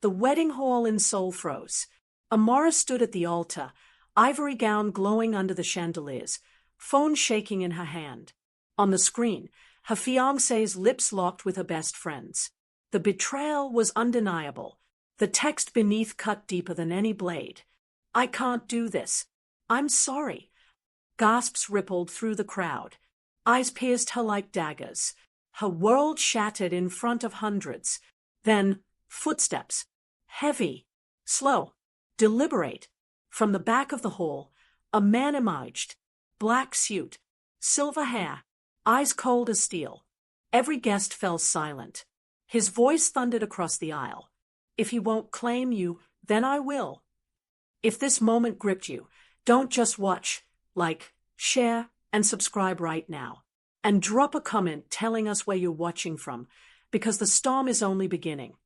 The wedding hall in Seoul froze. Amara stood at the altar, ivory gown glowing under the chandeliers, phone shaking in her hand. On the screen, her fiancé's lips locked with her best friend's. The betrayal was undeniable. The text beneath cut deeper than any blade. "I can't do this. I'm sorry." Gasps rippled through the crowd. Eyes pierced her like daggers. Her world shattered in front of hundreds. Then, footsteps. Heavy, slow, deliberate. From the back of the hall, a man emerged. Black suit, silver hair, eyes cold as steel. Every guest fell silent. His voice thundered across the aisle. "If he won't claim you, then I will." If this moment gripped you, don't just watch, like, share, and subscribe right now. And drop a comment telling us where you're watching from, because the storm is only beginning.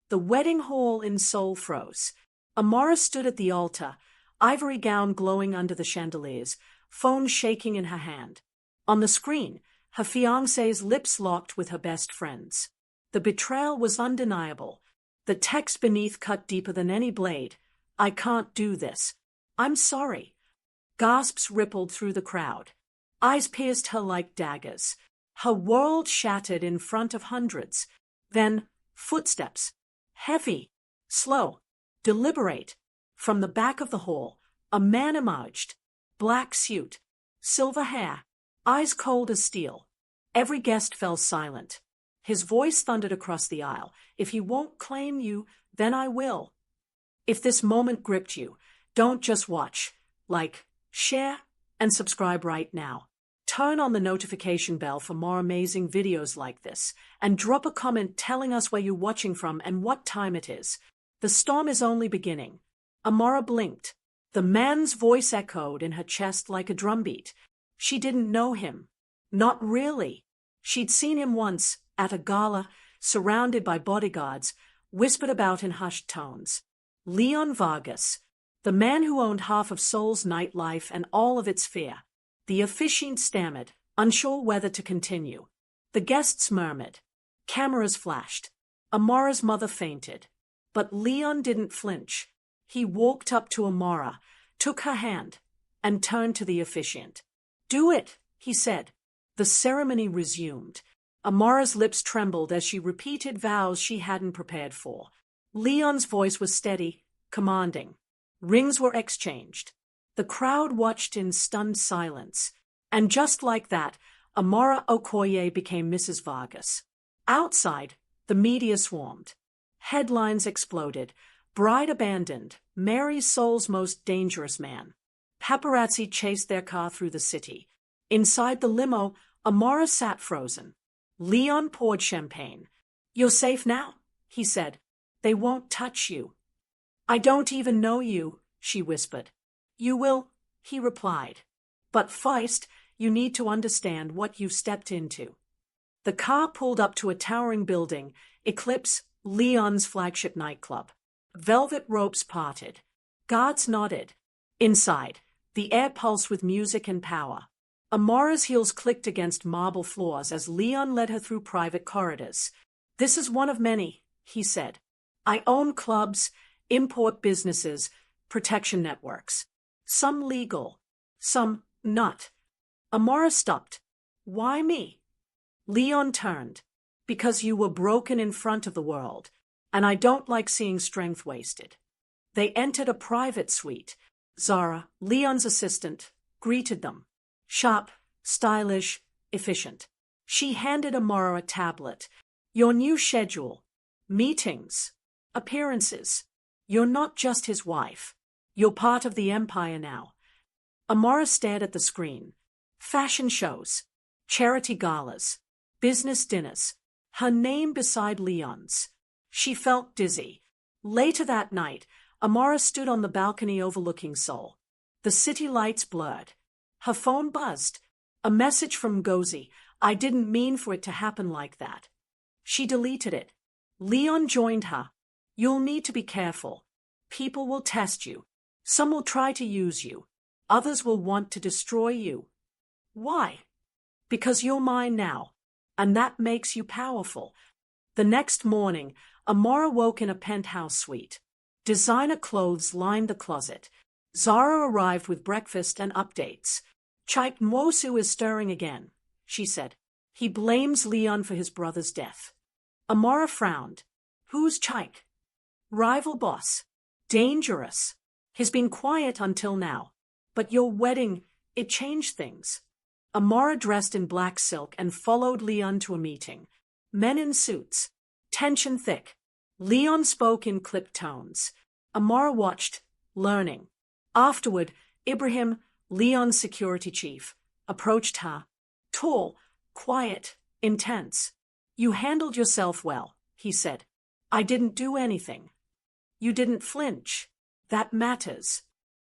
The wedding hall in Seoul froze. Amara stood at the altar, ivory gown glowing under the chandeliers, phone shaking in her hand. On the screen, her fiancé's lips locked with her best friend's. The betrayal was undeniable. The text beneath cut deeper than any blade. "I can't do this. I'm sorry." Gasps rippled through the crowd. Eyes pierced her like daggers. Her world shattered in front of hundreds. Then, footsteps. Heavy, slow, deliberate. From the back of the hall, a man emerged. Black suit, silver hair, eyes cold as steel. Every guest fell silent. His voice thundered across the aisle. "If he won't claim you, then I will." If this moment gripped you, don't just watch, like, share, and subscribe right now. Turn on the notification bell for more amazing videos like this, and drop a comment telling us where you're watching from and what time it is. The storm is only beginning. Amara blinked. The man's voice echoed in her chest like a drumbeat. She didn't know him. Not really. She'd seen him once, at a gala, surrounded by bodyguards, whispered about in hushed tones. Leon Vargas, the man who owned half of Seoul's nightlife and all of its fear. The officiant stammered, unsure whether to continue. The guests murmured. Cameras flashed. Amara's mother fainted. But Leon didn't flinch. He walked up to Amara, took her hand, and turned to the officiant. "Do it," he said. The ceremony resumed. Amara's lips trembled as she repeated vows she hadn't prepared for. Leon's voice was steady, commanding. Rings were exchanged. The crowd watched in stunned silence. And just like that, Amara Okoye became Mrs. Vargas. Outside, the media swarmed. Headlines exploded. Bride abandoned, marries Seoul's most dangerous man. Paparazzi chased their car through the city. Inside the limo, Amara sat frozen. Leon poured champagne. "You're safe now," he said. "They won't touch you." "I don't even know you," she whispered. "You will," he replied. "But first, you need to understand what you've stepped into." The car pulled up to a towering building, Eclipse, Leon's flagship nightclub. Velvet ropes parted. Guards nodded. Inside, the air pulsed with music and power. Amara's heels clicked against marble floors as Leon led her through private corridors. "This is one of many," he said. "I own clubs, import businesses, protection networks. Some legal, some not." Amara stopped. "Why me?" Leon turned. "Because you were broken in front of the world, and I don't like seeing strength wasted." They entered a private suite. Zara, Leon's assistant, greeted them. Sharp, stylish, efficient. She handed Amara a tablet. "Your new schedule. Meetings. Appearances. You're not just his wife. You're part of the empire now." Amara stared at the screen. Fashion shows. Charity galas. Business dinners. Her name beside Leon's. She felt dizzy. Later that night, Amara stood on the balcony overlooking Seoul. The city lights blurred. Her phone buzzed. A message from Gozi. "I didn't mean for it to happen like that." She deleted it. Leon joined her. "You'll need to be careful. People will test you. Some will try to use you. Others will want to destroy you." "Why?" "Because you're mine now, and that makes you powerful." The next morning, Amara woke in a penthouse suite. Designer clothes lined the closet. Zara arrived with breakfast and updates. Chaik Mwosu is stirring again, she said. He blames Leon for his brother's death. Amara frowned. Who's Chaik? Rival boss. Dangerous. He's been quiet until now. But your wedding, it changed things. Amara dressed in black silk and followed Leon to a meeting. Men in suits. Tension thick. Leon spoke in clipped tones. Amara watched, learning. Afterward, Ibrahim, Leon's security chief, approached her. Tall, quiet, intense. You handled yourself well, he said. I didn't do anything. You didn't flinch. That matters.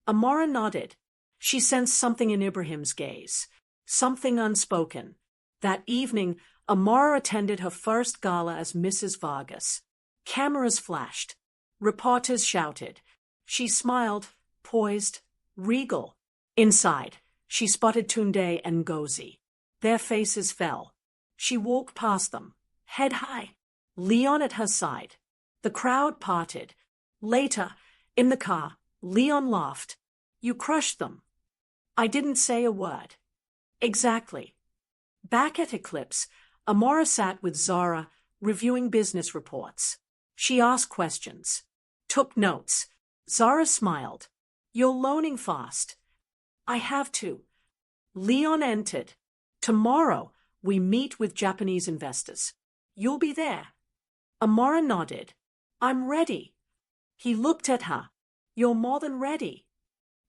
Amara nodded. She sensed something in Ibrahim's gaze. Something unspoken. That evening, Amara attended her first gala as Mrs. Vargas. Cameras flashed. Reporters shouted. She smiled, poised, regal. Inside, she spotted Tunde and Ngozi. Their faces fell. She walked past them, head high. Leon at her side. The crowd parted. Later, in the car, Leon laughed. You crushed them. I didn't say a word. Exactly. Back at Eclipse, Amara sat with Zara, reviewing business reports. She asked questions. Took notes. Zara smiled. You're learning fast. I have to. Leon entered. Tomorrow, we meet with Japanese investors. You'll be there. Amara nodded. I'm ready. He looked at her. You're more than ready.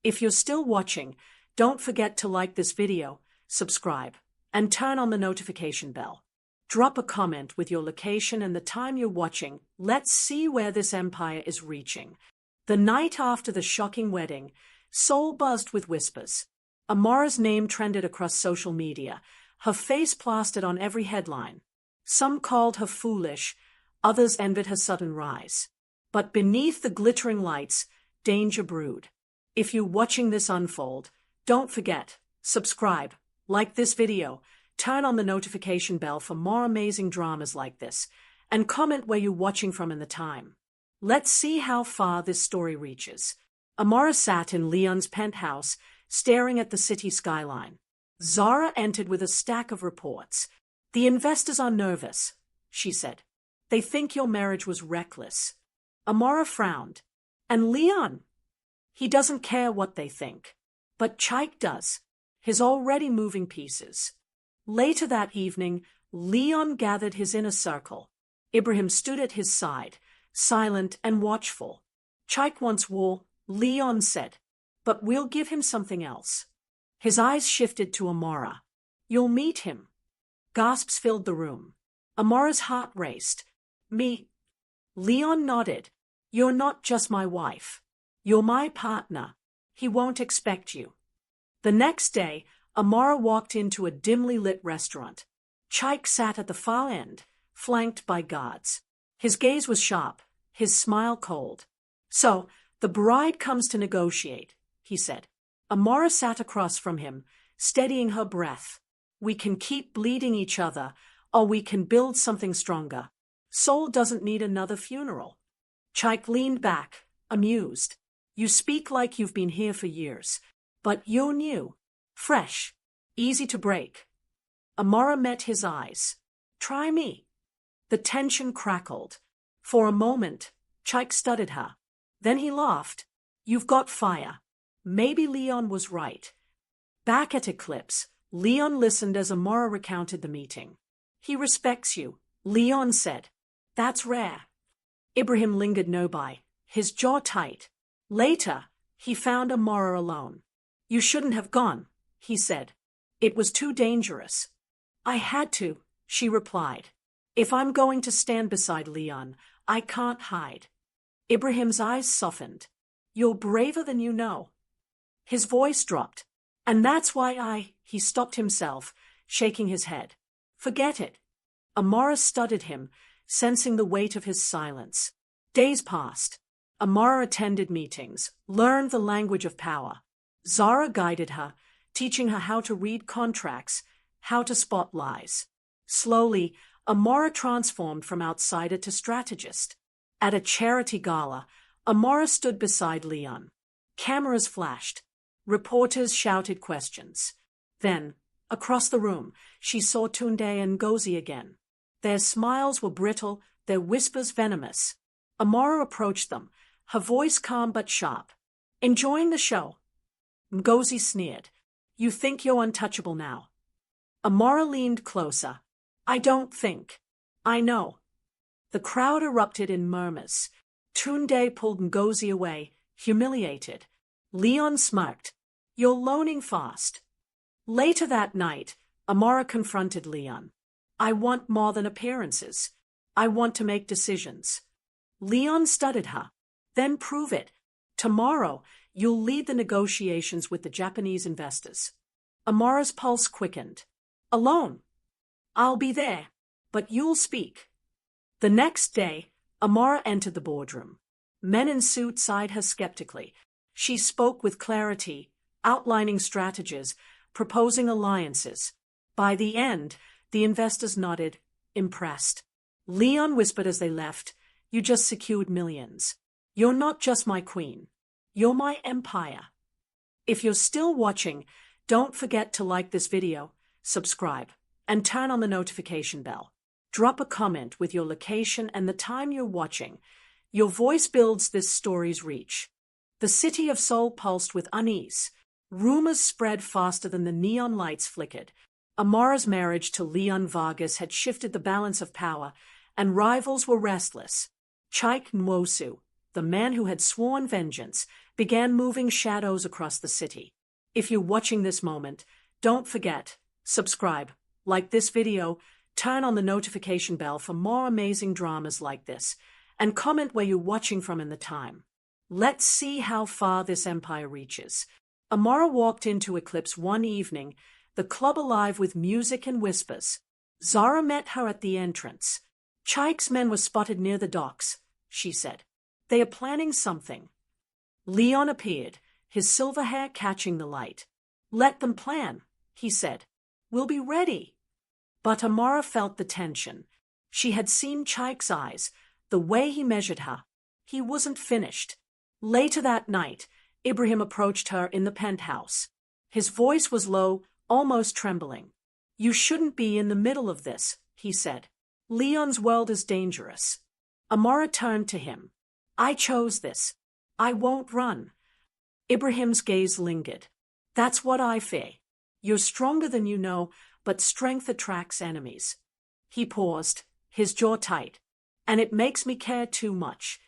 If you're still watching, don't forget to like this video, subscribe, and turn on the notification bell. Drop a comment with your location and the time you're watching. Let's see where this empire is reaching. The night after the shocking wedding, Seoul buzzed with whispers. Amara's name trended across social media, her face plastered on every headline. Some called her foolish, others envied her sudden rise. But beneath the glittering lights, danger brewed. If you're watching this unfold, don't forget, subscribe, like this video, turn on the notification bell for more amazing dramas like this, and comment where you're watching from in the time. Let's see how far this story reaches. Amara sat in Leon's penthouse, staring at the city skyline. Zara entered with a stack of reports. The investors are nervous, she said. They think your marriage was reckless. Amara frowned. And Leon? He doesn't care what they think. But Chaik does. He's already moving pieces. Later that evening, Leon gathered his inner circle. Ibrahim stood at his side, silent and watchful. Chaik wants war, Leon said. But we'll give him something else. His eyes shifted to Amara. You'll meet him. Gasps filled the room. Amara's heart raced. Me? Leon nodded. You're not just my wife. You're my partner. He won't expect you. The next day, Amara walked into a dimly lit restaurant. Chaik sat at the far end, flanked by guards. His gaze was sharp, his smile cold. So, the bride comes to negotiate, he said. Amara sat across from him, steadying her breath. We can keep bleeding each other, or we can build something stronger. Seoul doesn't need another funeral. Chaik leaned back, amused. You speak like you've been here for years, but you're new, fresh, easy to break. Amara met his eyes. Try me. The tension crackled. For a moment, Chaik studied her. Then he laughed. You've got fire. Maybe Leon was right. Back at Eclipse, Leon listened as Amara recounted the meeting. He respects you, Leon said. That's rare. Ibrahim lingered nearby, his jaw tight. Later, he found Amara alone. You shouldn't have gone, he said. It was too dangerous. I had to, she replied. If I'm going to stand beside Leon, I can't hide. Ibrahim's eyes softened. You're braver than you know. His voice dropped. And that's why he stopped himself, shaking his head. Forget it. Amara studied him, sensing the weight of his silence. Days passed. Amara attended meetings, learned the language of power. Zara guided her, teaching her how to read contracts, how to spot lies. Slowly, Amara transformed from outsider to strategist. At a charity gala, Amara stood beside Leon. Cameras flashed. Reporters shouted questions. Then, across the room, she saw Tunde and Ngozi again. Their smiles were brittle, their whispers venomous. Amara approached them, her voice calm but sharp. "Enjoying the show?" Ngozi sneered. "You think you're untouchable now?" Amara leaned closer. "I don't think. I know." The crowd erupted in murmurs. Tunde pulled Ngozi away, humiliated. Leon smirked. "You're loaning fast." Later that night, Amara confronted Leon. "I want more than appearances. I want to make decisions." Leon studied her. "Then prove it. Tomorrow, you'll lead the negotiations with the Japanese investors." Amara's pulse quickened. "Alone?" "I'll be there, but you'll speak." The next day, Amara entered the boardroom. Men in suits eyed her skeptically. She spoke with clarity, outlining strategies, proposing alliances. By the end, the investors nodded, impressed. Leon whispered as they left, "You just secured millions. You're not just my queen. You're my empire." If you're still watching, don't forget to like this video, subscribe, and turn on the notification bell. Drop a comment with your location and the time you're watching. Your voice builds this story's reach. The city of Seoul pulsed with unease. Rumors spread faster than the neon lights flickered. Amara's marriage to Leon Vargas had shifted the balance of power, and rivals were restless. Chaik Nwosu, the man who had sworn vengeance, began moving shadows across the city. If you're watching this moment, don't forget, subscribe, like this video, turn on the notification bell for more amazing dramas like this, and comment where you're watching from in the time. Let's see how far this empire reaches. Amara walked into Eclipse one evening, the club alive with music and whispers. Zara met her at the entrance. "Chaik's men were spotted near the docks," she said. "They are planning something." Leon appeared, his silver hair catching the light. "Let them plan," he said. "We'll be ready." But Amara felt the tension. She had seen Chaik's eyes, the way he measured her. He wasn't finished. Later that night, Ibrahim approached her in the penthouse. His voice was low, almost trembling. "You shouldn't be in the middle of this," he said. "Leon's world is dangerous." Amara turned to him. "I chose this. I won't run." Ibrahim's gaze lingered. "That's what I fear. You're stronger than you know, but strength attracts enemies." He paused, his jaw tight. "And it makes me care too much."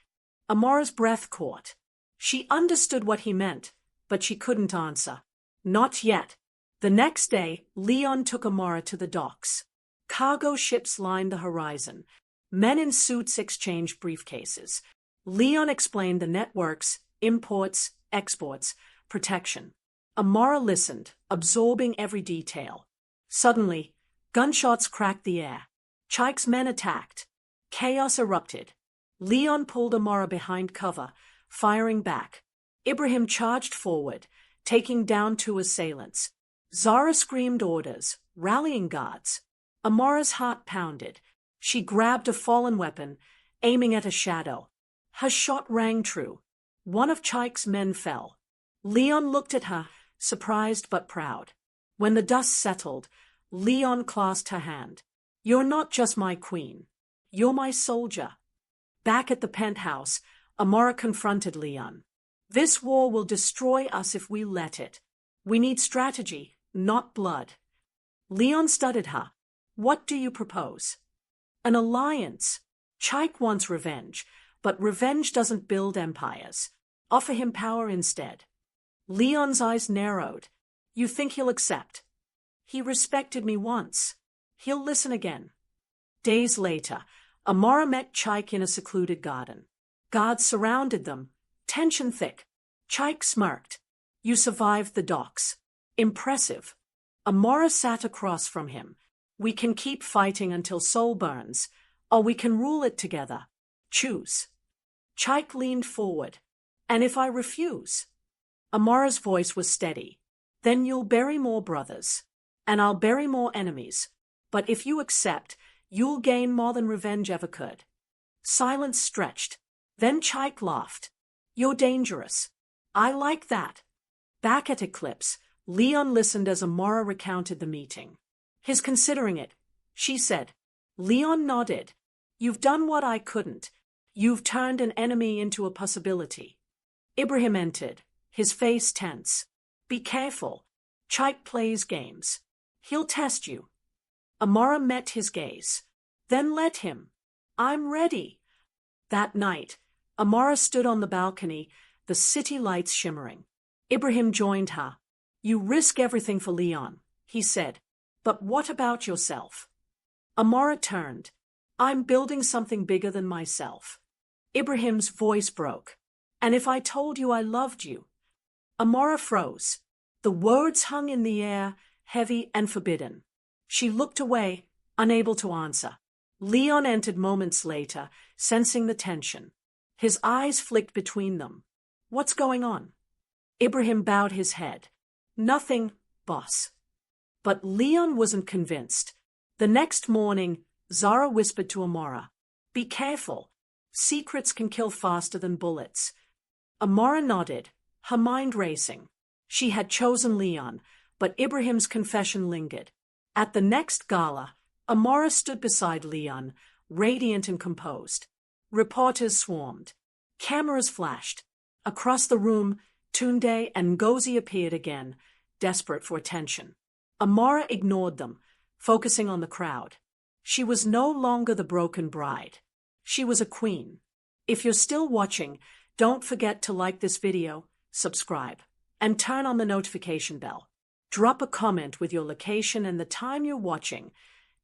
Amara's breath caught. She understood what he meant, but she couldn't answer. Not yet. The next day, Leon took Amara to the docks. Cargo ships lined the horizon. Men in suits exchanged briefcases. Leon explained the networks, imports, exports, protection. Amara listened, absorbing every detail. Suddenly, gunshots cracked the air. Chaik's men attacked. Chaos erupted. Leon pulled Amara behind cover, firing back. Ibrahim charged forward, taking down 2 assailants. Zara screamed orders, rallying guards. Amara's heart pounded. She grabbed a fallen weapon, aiming at a shadow. Her shot rang true. One of Chaik's men fell. Leon looked at her, surprised but proud. When the dust settled, Leon clasped her hand. "You're not just my queen. You're my soldier." Back at the penthouse, Amara confronted Leon. "This war will destroy us if we let it. We need strategy, not blood." Leon studied her. "What do you propose?" "An alliance. Chaik wants revenge, but revenge doesn't build empires. Offer him power instead." Leon's eyes narrowed. "You think he'll accept?" "He respected me once. He'll listen again." Days later, Amara met Chaik in a secluded garden. Guards surrounded them, tension thick. Chaik smirked. "You survived the docks. Impressive." Amara sat across from him. "We can keep fighting until Seoul burns, or we can rule it together. Choose." Chaik leaned forward. "And if I refuse?" Amara's voice was steady. "Then you'll bury more brothers, and I'll bury more enemies. But if you accept, you'll gain more than revenge ever could." Silence stretched. Then Chaik laughed. You're dangerous. I like that. Back at Eclipse, Leon listened as Amara recounted the meeting. He's considering it, she said. Leon nodded. You've done what I couldn't. You've turned an enemy into a possibility. Ibrahim entered, his face tense. Be careful. Chaik plays games. He'll test you. Amara met his gaze. Then let him. I'm ready. That night, Amara stood on the balcony, the city lights shimmering. Ibrahim joined her. You risk everything for Leon, he said. But what about yourself? Amara turned. I'm building something bigger than myself. Ibrahim's voice broke. And if I told you I loved you? Amara froze. The words hung in the air, heavy and forbidden. She looked away, unable to answer. Leon entered moments later, sensing the tension. His eyes flicked between them. What's going on? Ibrahim bowed his head. Nothing, boss. But Leon wasn't convinced. The next morning, Zara whispered to Amara, Be careful. Secrets can kill faster than bullets. Amara nodded, her mind racing. She had chosen Leon, but Ibrahim's confession lingered. At the next gala, Amara stood beside Leon, radiant and composed. Reporters swarmed. Cameras flashed. Across the room, Tunde and Ngozi appeared again, desperate for attention. Amara ignored them, focusing on the crowd. She was no longer the broken bride. She was a queen. If you're still watching, don't forget to like this video, subscribe, and turn on the notification bell. Drop a comment with your location and the time you're watching.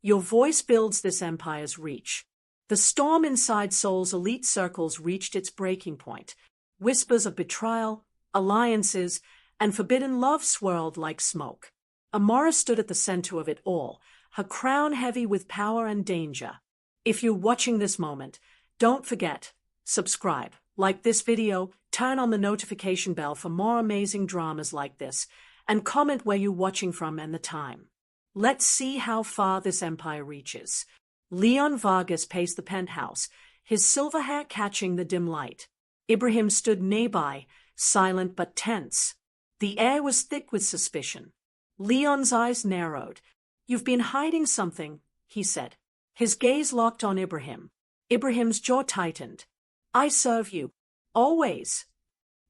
Your voice builds this empire's reach. The storm inside Seoul's elite circles reached its breaking point. Whispers of betrayal, alliances, and forbidden love swirled like smoke. Amara stood at the center of it all, her crown heavy with power and danger. If you're watching this moment, don't forget, subscribe, like this video, turn on the notification bell for more amazing dramas like this, and comment where you're watching from and the time. Let's see how far this empire reaches. Leon Vargas paced the penthouse, his silver hair catching the dim light. Ibrahim stood nearby, silent but tense. The air was thick with suspicion. Leon's eyes narrowed. You've been hiding something, he said. His gaze locked on Ibrahim. Ibrahim's jaw tightened. I serve you. Always.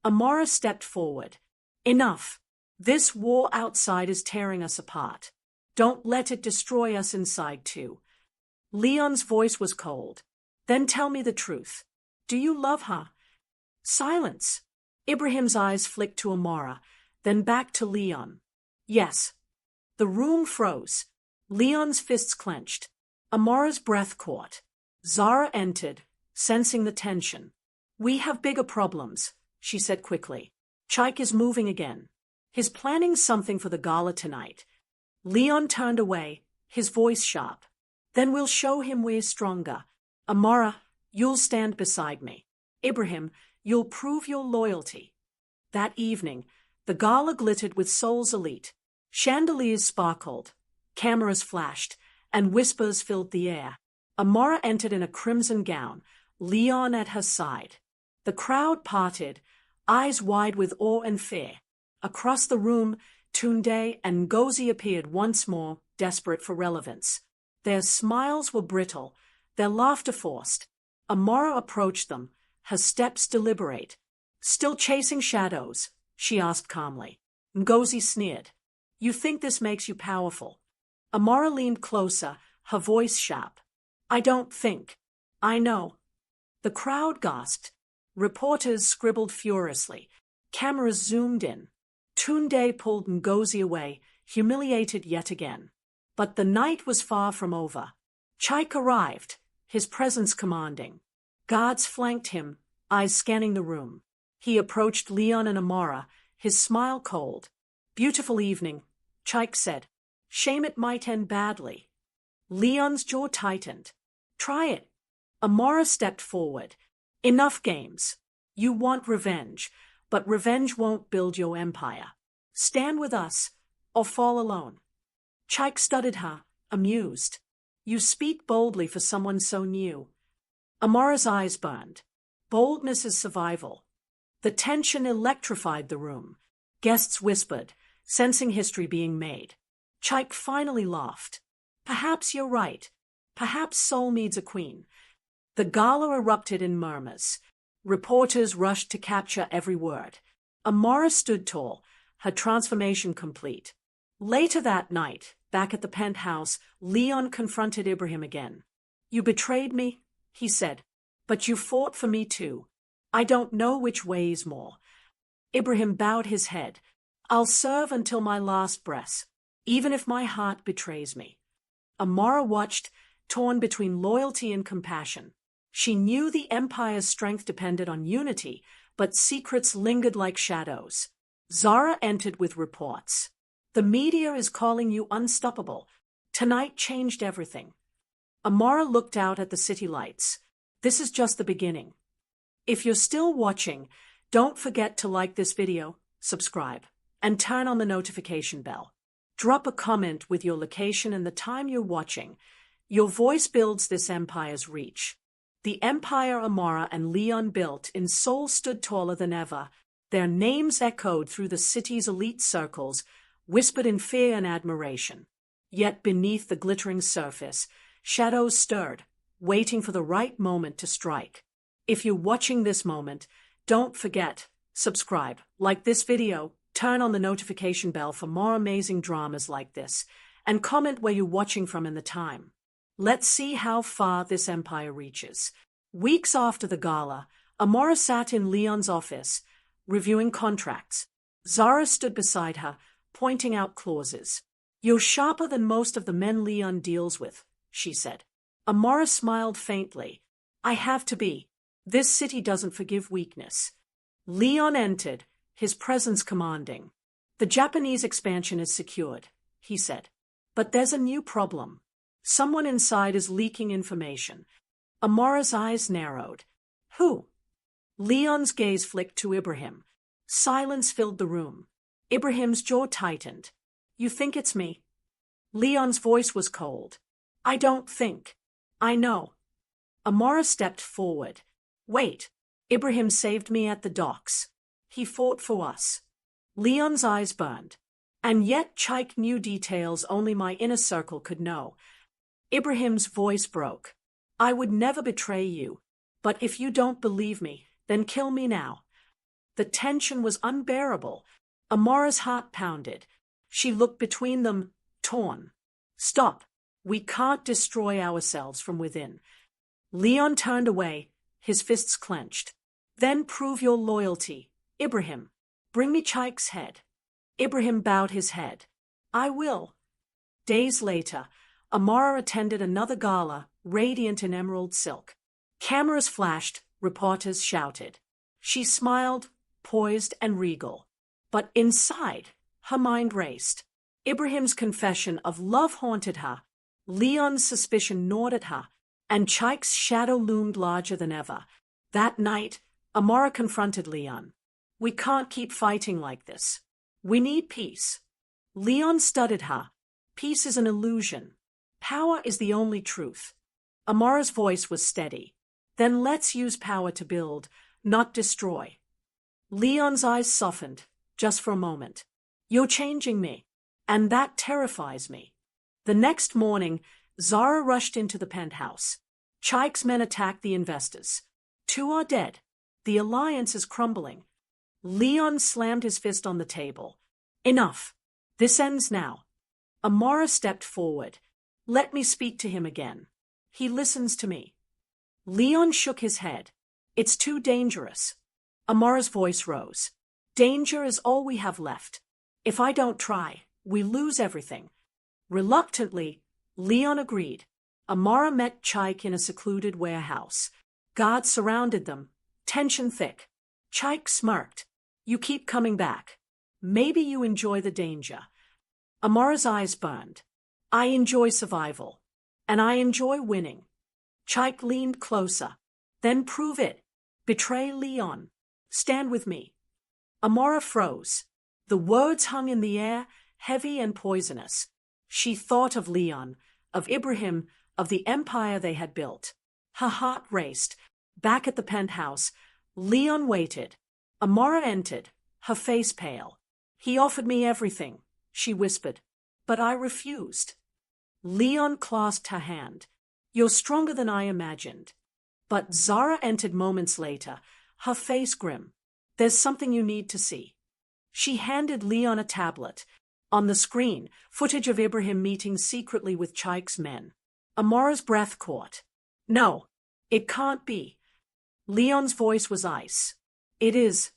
Amara stepped forward. Enough. This war outside is tearing us apart. Don't let it destroy us inside too. Leon's voice was cold. Then tell me the truth. Do you love her? Silence. Ibrahim's eyes flicked to Amara, then back to Leon. Yes. The room froze. Leon's fists clenched. Amara's breath caught. Zara entered, sensing the tension. We have bigger problems, she said quickly. Chaik is moving again. He's planning something for the gala tonight. Leon turned away, his voice sharp. Then we'll show him we're stronger. Amara, you'll stand beside me. Ibrahim, you'll prove your loyalty. That evening, the gala glittered with Seoul's elite. Chandeliers sparkled, cameras flashed, and whispers filled the air. Amara entered in a crimson gown, Leon at her side. The crowd parted, eyes wide with awe and fear. Across the room, Tunde and Ngozi appeared once more, desperate for relevance. Their smiles were brittle, their laughter forced. Amara approached them, her steps deliberate. Still chasing shadows? She asked calmly. Ngozi sneered. You think this makes you powerful? Amara leaned closer, her voice sharp. I don't think. I know. The crowd gasped. Reporters scribbled furiously. Cameras zoomed in. Tunde pulled Ngozi away, humiliated yet again. But the night was far from over. Chaik arrived, his presence commanding. Guards flanked him, eyes scanning the room. He approached Leon and Amara, his smile cold. Beautiful evening, Chaik said. Shame it might end badly. Leon's jaw tightened. Try it. Amara stepped forward. Enough games. You want revenge, but revenge won't build your empire. Stand with us, or fall alone. Chaik studied her, amused. You speak boldly for someone so new. Amara's eyes burned. Boldness is survival. The tension electrified the room. Guests whispered, sensing history being made. Chaik finally laughed. Perhaps you're right. Perhaps Seoul needs a queen. The gala erupted in murmurs. Reporters rushed to capture every word. Amara stood tall, her transformation complete. Later that night, back at the penthouse, Leon confronted Ibrahim again. You betrayed me, he said. But you fought for me too. I don't know which weighs more. Ibrahim bowed his head. I'll serve until my last breath, even if my heart betrays me. Amara watched, torn between loyalty and compassion. She knew the empire's strength depended on unity, but secrets lingered like shadows. Zara entered with reports. The media is calling you unstoppable. Tonight changed everything. Amara looked out at the city lights. This is just the beginning. If you're still watching, don't forget to like this video, subscribe, and turn on the notification bell. Drop a comment with your location and the time you're watching. Your voice builds this empire's reach. The empire Amara and Leon built in Seoul stood taller than ever. Their names echoed through the city's elite circles, whispered in fear and admiration. Yet beneath the glittering surface, shadows stirred, waiting for the right moment to strike. If you're watching this moment, don't forget, subscribe, like this video, turn on the notification bell for more amazing dramas like this, and comment where you're watching from and the time. Let's see how far this empire reaches. Weeks after the gala, Amara sat in Leon's office, reviewing contracts. Zara stood beside her, pointing out clauses. You're sharper than most of the men Leon deals with, she said. Amara smiled faintly. I have to be. This city doesn't forgive weakness. Leon entered, his presence commanding. The Japanese expansion is secured, he said. But there's a new problem. Someone inside is leaking information. Amara's eyes narrowed. Who? Leon's gaze flicked to Ibrahim. Silence filled the room. Ibrahim's jaw tightened. You think it's me? Leon's voice was cold. I don't think. I know. Amara stepped forward. Wait. Ibrahim saved me at the docks. He fought for us. Leon's eyes burned. And yet Chaik knew details only my inner circle could know. Ibrahim's voice broke. I would never betray you. But if you don't believe me, then kill me now. The tension was unbearable. Amara's heart pounded. She looked between them, torn. Stop. We can't destroy ourselves from within. Leon turned away, his fists clenched. Then prove your loyalty, Ibrahim. Bring me Chaik's head. Ibrahim bowed his head. I will. Days later, Amara attended another gala, radiant in emerald silk. Cameras flashed, reporters shouted. She smiled, poised and regal. But inside, her mind raced. Ibrahim's confession of love haunted her. Leon's suspicion gnawed at her, and Chaik's shadow loomed larger than ever. That night, Amara confronted Leon. We can't keep fighting like this. We need peace. Leon studied her. Peace is an illusion. Power is the only truth. Amara's voice was steady. Then let's use power to build, not destroy. Leon's eyes softened, just for a moment. You're changing me, and that terrifies me. The next morning, Zara rushed into the penthouse. Chaik's men attacked the investors. 2 are dead. The alliance is crumbling. Leon slammed his fist on the table. Enough. This ends now. Amara stepped forward. Let me speak to him again. He listens to me. Leon shook his head. It's too dangerous. Amara's voice rose. Danger is all we have left. If I don't try, we lose everything. Reluctantly, Leon agreed. Amara met Chaik in a secluded warehouse. Guards surrounded them, tension thick. Chaik smirked. You keep coming back. Maybe you enjoy the danger. Amara's eyes burned. I enjoy survival. And I enjoy winning. Chaik leaned closer. Then prove it. Betray Leon. Stand with me. Amara froze. The words hung in the air, heavy and poisonous. She thought of Leon, of Ibrahim, of the empire they had built. Her heart raced. Back at the penthouse, Leon waited. Amara entered, her face pale. He offered me everything, she whispered. But I refused. Leon clasped her hand. You're stronger than I imagined. But Zara entered moments later, her face grim. There's something you need to see. She handed Leon a tablet. On the screen, footage of Ibrahim meeting secretly with Chaik's men. Amara's breath caught. No, it can't be. Leon's voice was ice. It is.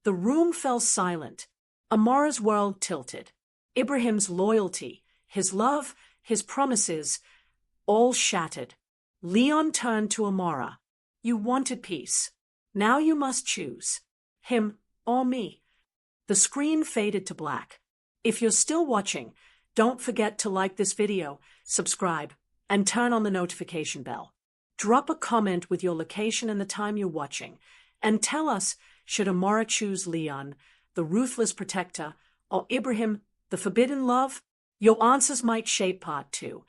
The room fell silent. Amara's world tilted. Ibrahim's loyalty, his love, his promises, all shattered. Leon turned to Amara. You wanted peace. Now you must choose. Him or me. The screen faded to black. If you're still watching, don't forget to like this video, subscribe, and turn on the notification bell. Drop a comment with your location and the time you're watching, and tell us, should Amara choose Leon, the ruthless protector, or Ibrahim, the forbidden love? Your answers might shape part 2.